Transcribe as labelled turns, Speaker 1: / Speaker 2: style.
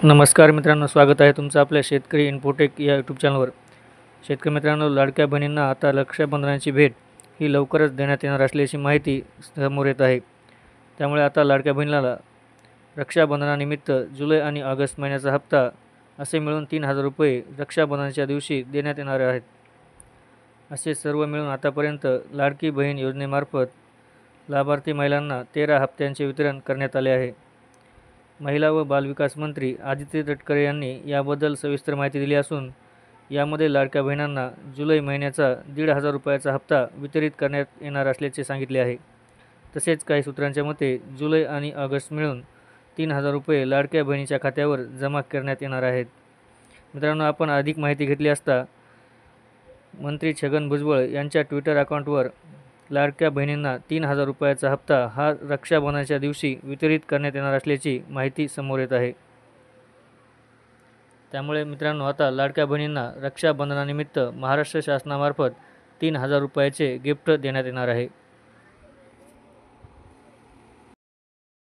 Speaker 1: नमस्कार मित्रांनो, स्वागत आहे तुमचं आपल्या शेतकरी इन्फोटेक या यूट्यूब चॅनलवर. शेतकरी मित्रांनो, लाडक्या बहिणींना आता रक्षाबंधनाची भेट ही लवकरच देण्यात येणार असल्याची माहिती समोर येत आहे. त्यामुळे आता लाडक्या बहिणीला रक्षाबंधनानिमित्त जुलै आणि ऑगस्ट महिन्याचा हप्ता असे मिळून 3,000 रुपये रक्षाबंधनाच्या दिवशी देण्यात येणार आहेत. असे सर्व मिळून आतापर्यंत लाडकी बहीण योजनेमार्फत लाभार्थी महिलांना 13 हप्त्यांचे वितरण करण्यात आले आहे. महिला व बालविकास मंत्री आदिती तटकरे यांनी याबद्दल सविस्तर माहिती दिली असून यामध्ये लाडक्या बहिणींना जुलै महिन्याचा 1,500 रुपयाचा हप्ता वितरित करण्यात येणार असल्याचे सांगितले आहे. तसेच काही सूत्रांच्या मते जुलै आणि ऑगस्ट मिळून 3,000 रुपये लाडक्या बहिणीच्या खात्यावर जमा करण्यात येणार आहेत. मित्रांनो, आपण अधिक माहिती घेतली असता मंत्री छगन भुजबळ यांच्या ट्विटर अकाउंटवर लाडक्या बहिणींना 3,000 रुपयाचा हप्ता हा रक्षाबंधनाच्या दिवशी वितरित करण्यात येणार असल्याची माहिती समोर येत आहे. त्यामुळे मित्रांनो, आता लाडक्या बहिणींना रक्षाबंधनानिमित्त महाराष्ट्र शासनामार्फत 3,000 रुपयाचे गिफ्ट देण्यात येणार आहे.